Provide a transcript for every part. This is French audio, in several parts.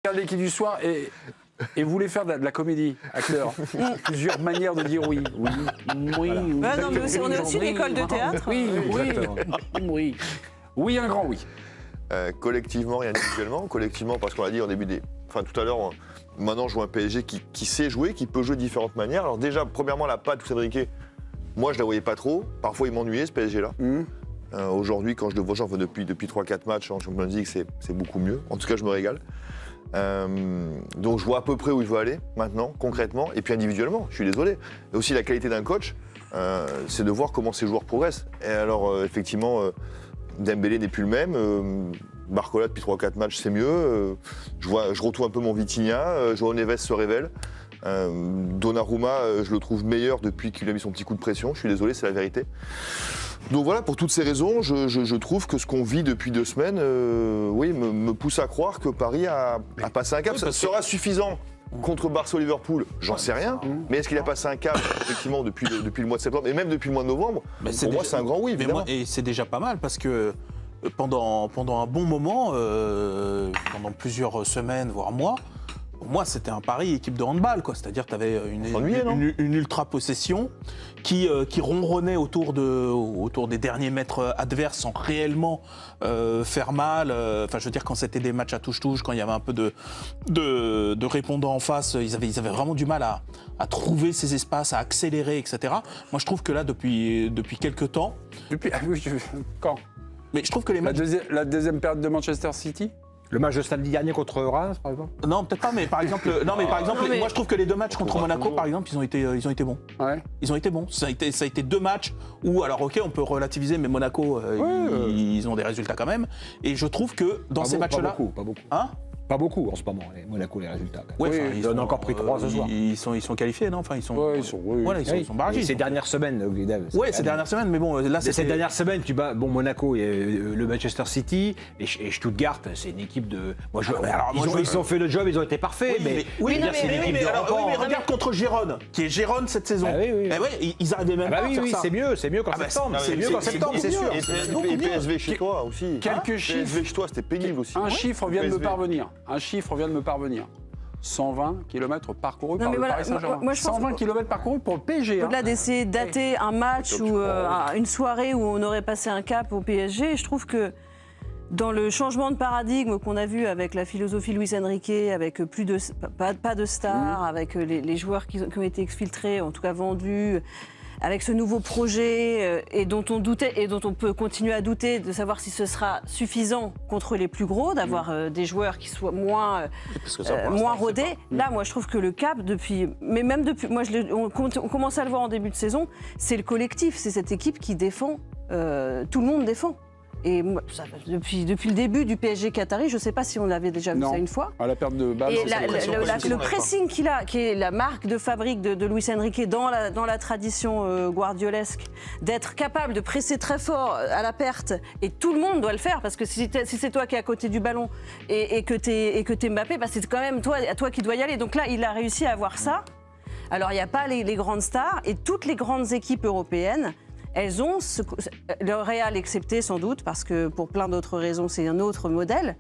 Regardez l'équipe du soir et voulez faire de la comédie, acteur. Plusieurs manières de dire oui. Oui, oui. Voilà. Non, mais on est aussi une école de théâtre. Oui. Oui, un grand oui. Collectivement, rien individuellement. Collectivement, parce qu'on l'a dit au début tout à l'heure, maintenant je vois un PSG qui sait jouer, qui peut jouer de différentes manières. Alors déjà, premièrement, la patte, Luis Enrique, moi je la voyais pas trop. Parfois il m'ennuyait ce PSG-là. Aujourd'hui, quand je le vois, j'en vois depuis 3-4 matchs en Champions League, c'est beaucoup mieux. En tout cas, je me régale. Donc je vois à peu près où il veut aller maintenant, concrètement, et puis individuellement, je suis désolé. Et aussi la qualité d'un coach, c'est de voir comment ses joueurs progressent. Et alors effectivement, Dembélé n'est plus le même, Barcola depuis 3-4 matchs c'est mieux, je retrouve un peu mon Vitinha, João Neves se révèle, Donnarumma je le trouve meilleur depuis qu'il a mis son petit coup de pression, je suis désolé, c'est la vérité. Donc voilà, pour toutes ces raisons, je trouve que ce qu'on vit depuis 2 semaines, me pousse à croire que Paris a passé un cap. Ça sera suffisant contre Barça-Liverpool, j'en sais rien. Mais est-ce qu'il a passé un cap, effectivement, depuis le mois de septembre, et même depuis le mois de novembre? Pour moi, c'est un grand oui, évidemment. Et c'est déjà pas mal, parce que pendant un bon moment, pendant plusieurs semaines, voire mois, pour moi, c'était un pari équipe de handball, quoi. C'est-à-dire que tu avais une ultra-possession qui ronronnait autour des derniers mètres adverses sans réellement faire mal. Enfin, je veux dire, quand c'était des matchs à touche-touche, quand il y avait un peu de répondants en face, ils avaient vraiment du mal à trouver ces espaces, à accélérer, etc. Moi, je trouve que là, depuis quelques temps... Quand? Mais je trouve que les matchs... La deuxième période de Manchester City? Le match de samedi dernier contre Reims, par exemple? Non, peut-être pas, mais par exemple, moi je trouve que les 2 matchs contre Monaco, par exemple, ils ont été bons. Ouais. Ils ont été bons. Ça a été 2 matchs où, alors ok, on peut relativiser, mais Monaco, ils ont des résultats quand même. Et je trouve que dans ces matchs-là... Pas beaucoup. Hein? Pas beaucoup en ce moment, Monaco, les résultats. Ouais, ils en ont encore pris 3 ce soir. Ils sont qualifiés, non? Enfin, ils sont barragés. Ces dernières semaines, Guidel. Oui, ces dernières semaines, mais bon, là, c'est... Ces dernières semaines, tu bats Monaco et le Manchester City et Stuttgart, c'est une équipe de... Ils ont fait le job, ils ont été parfaits, mais c'est une équipe de rampant. Mais regarde contre Gérone, qui est Gérone cette saison. Ils arrivaient même pas à faire ça. C'est mieux qu'en septembre. C'est mieux qu'en septembre, c'est sûr. Et PSV chez toi aussi. Quelques chiffres. PSV chez toi, c'était pénible aussi. Un chiffre vient de me parvenir. 120 km parcourus par le Paris Saint-Germain. 120 km parcourus pour le PSG. Au-delà d'essayer de dater un match ou une soirée où on aurait passé un cap au PSG, je trouve que dans le changement de paradigme qu'on a vu avec la philosophie Luis Enrique, avec pas de stars, avec les joueurs qui ont été exfiltrés, en tout cas vendus, avec ce nouveau projet et dont on doutait et dont on peut continuer à douter de savoir si ce sera suffisant contre les plus gros, d'avoir des joueurs qui soient moins rodés. Là, moi, je trouve que le cap, on commence à le voir en début de saison, c'est le collectif, c'est cette équipe qui défend, tout le monde défend. Et moi, depuis le début du PSG Qatari, je ne sais pas si on l'avait déjà vu ça une fois. À la perte de balle. Et le pressing qu'il a, qui est la marque de fabrique de Luis Enrique dans la tradition guardiolesque, d'être capable de presser très fort à la perte, et tout le monde doit le faire, parce que si c'est toi qui es à côté du ballon et que t'es Mbappé, bah c'est quand même toi qui dois y aller. Donc là, il a réussi à avoir ça. Alors il n'y a pas les grandes stars, et toutes les grandes équipes européennes, elles ont, le Real excepté sans doute, parce que pour plein d'autres raisons, c'est un autre modèle.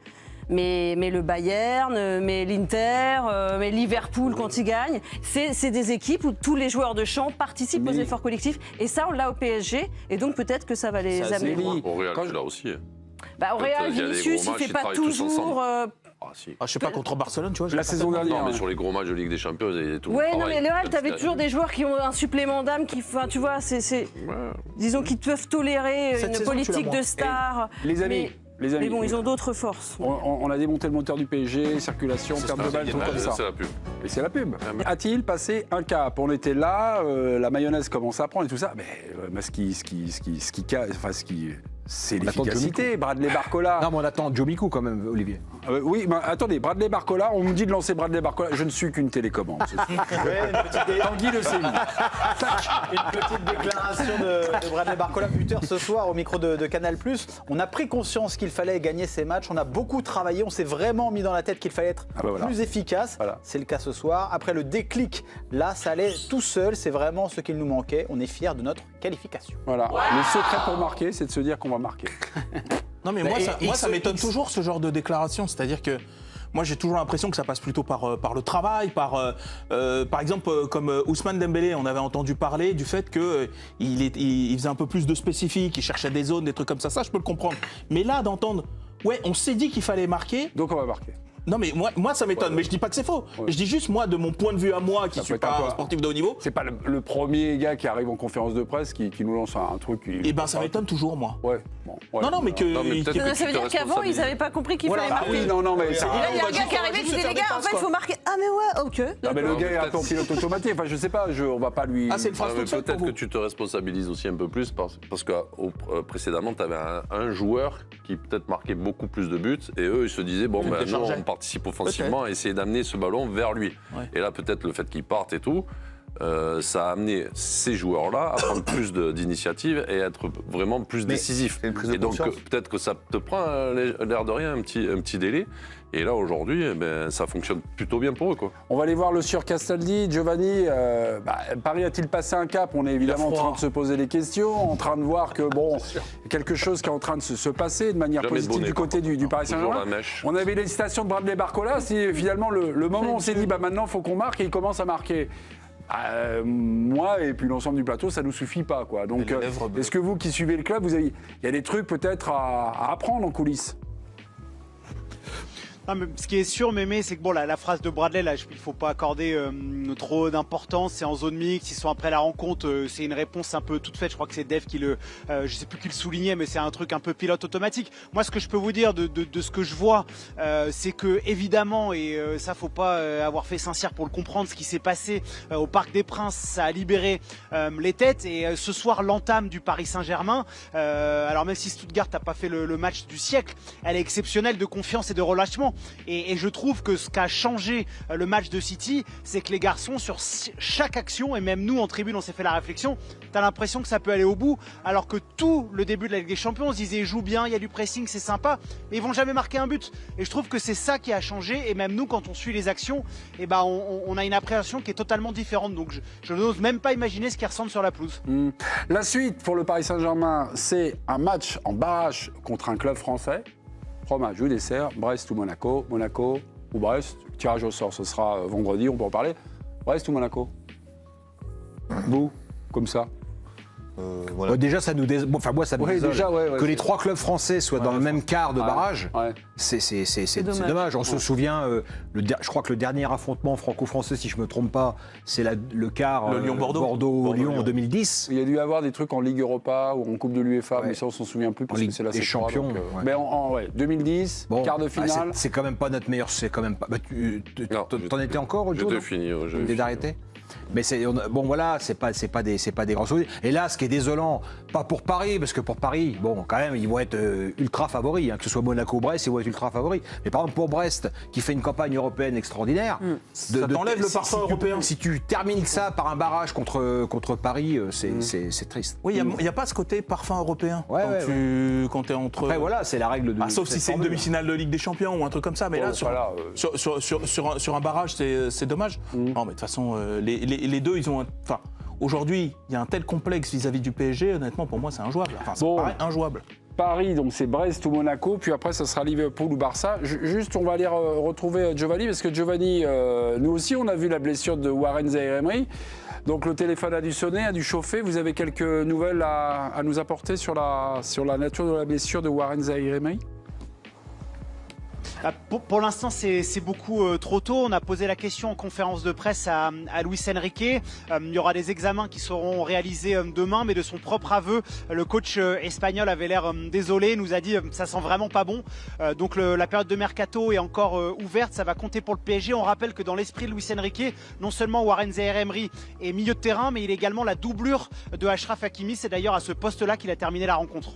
Mais le Bayern, mais l'Inter, mais Liverpool quand ils gagnent, c'est des équipes où tous les joueurs de champ participent aux efforts collectifs. Et ça, on l'a au PSG, et donc peut-être que ça va les amener loin. Au Real, tu l'as aussi. Au Real, Vinicius, il ne fait pas toujours... je sais pas, contre Barcelone, tu vois. La saison dernière. Non, mais sur les gros matchs de Ligue des Champions et tout. Ouais, non, mais le Real, t'avais toujours des joueurs qui ont un supplément d'âme, tu vois, disons qu'ils peuvent tolérer une politique de stars. Les amis. Mais bon, ils ont d'autres forces. On a démonté le moteur du PSG, circulation, perte de balle, tout comme ça. C'est la pub. Et c'est la pub. A-t-il passé un cap? On était là, la mayonnaise commence à prendre et tout ça. Mais c'est l'efficacité, Bradley Barcola. Non, mais on attend Joe Mikou quand même, Olivier. Oui, mais attendez, Bradley Barcola, on me dit de lancer Bradley Barcola. Je ne suis qu'une télécommande. Tanguy Le Séville. Une petite déclaration de Bradley Barcola, buteur ce soir au micro de Canal+. On a pris conscience qu'il fallait gagner ces matchs. On a beaucoup travaillé. On s'est vraiment mis dans la tête qu'il fallait être plus efficace. Voilà. C'est le cas ce soir. Après le déclic, là, ça allait tout seul. C'est vraiment ce qu'il nous manquait. On est fiers de notre qualification. Voilà. Le secret pour marquer, c'est de se dire qu'on va marquer. Non, mais moi, ça m'étonne toujours, ce genre de déclaration. C'est-à-dire que moi j'ai toujours l'impression que ça passe plutôt par le travail, par exemple comme Ousmane Dembélé, on avait entendu parler du fait qu'il faisait un peu plus de spécifique, il cherchait des zones, des trucs comme ça, je peux le comprendre. Mais là d'entendre, ouais, on s'est dit qu'il fallait marquer. Donc on va marquer. Non mais moi ça m'étonne, mais je dis pas que c'est faux. Je dis juste moi de mon point de vue à moi qui suis pas un sportif de haut niveau. C'est pas le premier gars qui arrive en conférence de presse qui nous lance un truc. Eh ben ça m'étonne toujours moi. Ouais. Bon, non mais que. Ça veut dire qu'avant ils n'avaient pas compris qu'il fallait marquer. Oui, non mais. Là il y a un gars qui est arrivé qui dit les gars en fait il faut marquer. Ah mais ouais ok. Non mais le gars est un peu en pilote automatique. Enfin je sais pas, on va pas lui. Ah c'est une phrase toute faite. Peut-être que tu te responsabilises aussi un peu plus parce que précédemment tu avais un joueur qui peut-être marquait beaucoup plus de buts et eux ils se disaient bon ben nous on participe offensivement. Essayer d'amener ce ballon vers lui. Ouais. Et là, peut-être le fait qu'il parte et tout, ça a amené ces joueurs-là à prendre plus d'initiative et être vraiment plus décisifs. Et donc, peut-être que ça te prend l'air de rien un petit délai. Et là, aujourd'hui, ça fonctionne plutôt bien pour eux, quoi. On va aller voir le sieur Castaldi. Giovanni, Paris a-t-il passé un cap? On est évidemment en train de se poser des questions, en train de voir que, quelque chose qui est en train de se passer de manière positive du côté du Paris Saint-Germain. On avait les citations de Bradley Barcola. Si finalement, le moment où on s'est dit, maintenant, il faut qu'on marque, et il commence à marquer. Moi et puis l'ensemble du plateau, ça nous suffit pas, quoi. Donc, est-ce que vous qui suivez le club, il y a des trucs peut-être à apprendre en coulisses? Non, mais ce qui est sûr, Mémé, c'est que la phrase de Bradley, là, il ne faut pas accorder trop d'importance. C'est en zone mixte, ils sont après la rencontre. C'est une réponse un peu toute faite. Je crois que c'est Dave qui je sais plus qui le soulignait, mais c'est un truc un peu pilote automatique. Moi, ce que je peux vous dire de ce que je vois, c'est que évidemment, et ça, faut pas avoir fait Saint-Cyr pour le comprendre, ce qui s'est passé au Parc des Princes, ça a libéré les têtes. Et ce soir, l'entame du Paris Saint-Germain, alors même si Stuttgart n'a pas fait le match du siècle, elle est exceptionnelle de confiance et de relâchement. Et je trouve que ce qu'a changé le match de City, c'est que les garçons, sur chaque action, et même nous en tribune, on s'est fait la réflexion, t'as l'impression que ça peut aller au bout, alors que tout le début de la Ligue des Champions, on se disait, ils jouent bien, il y a du pressing, c'est sympa, mais ils vont jamais marquer un but. Et je trouve que c'est ça qui a changé, et même nous, quand on suit les actions, on a une appréhension qui est totalement différente. Donc je n'ose même pas imaginer ce qu'ils ressentent sur la pelouse. La suite pour le Paris Saint-Germain, c'est un match en barrage contre un club français. 3 matchs, je vous dessert, Brest ou Monaco, Monaco ou Brest, tirage au sort, ce sera vendredi, on peut en parler. Brest ou Monaco? Vous, comme ça. Voilà. Déjà, ça nous moi, ça me désole. Que les 3 clubs français soient dans le même quart de barrage, c'est dommage. On se souvient, je crois que le dernier affrontement franco-français, si je ne me trompe pas, c'est le quart Bordeaux-Lyon en 2010. Il y a dû y avoir des trucs en Ligue Europa ou en Coupe de l'UEFA, mais ça, on ne s'en souvient plus parce que c'est la des champions. Mais 2010, quart de finale. C'est quand même pas notre meilleur. C'est quand même pas. T'en étais encore, Joe? J'étais fini. T'es d'arrêter? Mais c'est pas des grands souvenirs. Et là, ce qui est désolant, pas pour Paris, parce que pour Paris, quand même, ils vont être ultra favoris, que ce soit Monaco ou Brest, ils vont être ultra favoris. Mais par exemple pour Brest, qui fait une campagne européenne extraordinaire, ça t'enlève le parfum européen. Si tu termines ça par un barrage contre Paris, c'est triste. Oui, il n'y a pas ce côté parfum européen quand tu es entre. Après voilà, c'est la règle de. Sauf si c'est une demi-finale de Ligue des Champions ou un truc comme ça. Mais là, sur un barrage, c'est dommage. Non, mais de toute façon, les deux, ils ont. Aujourd'hui, il y a un tel complexe vis-à-vis du PSG, honnêtement, pour moi, c'est injouable. Ça paraît injouable. Paris, donc c'est Brest ou Monaco, puis après, ça sera Liverpool ou Barça. Juste, on va aller retrouver Giovanni, parce que Giovanni, nous aussi, on a vu la blessure de Warren Zaïre-Emery. Donc le téléphone a dû sonner, a dû chauffer. Vous avez quelques nouvelles à nous apporter sur la nature de la blessure de Warren Zaïre-Emery? Pour l'instant, c'est beaucoup trop tôt. On a posé la question en conférence de presse à Luis Enrique. Il y aura des examens qui seront réalisés demain, mais de son propre aveu, le coach espagnol avait l'air désolé. Il nous a dit ça sent vraiment pas bon. Donc la période de mercato est encore ouverte. Ça va compter pour le PSG. On rappelle que dans l'esprit de Luis Enrique, non seulement Warren Zaïre-Emery est milieu de terrain, mais il est également la doublure de Achraf Hakimi. C'est d'ailleurs à ce poste-là qu'il a terminé la rencontre.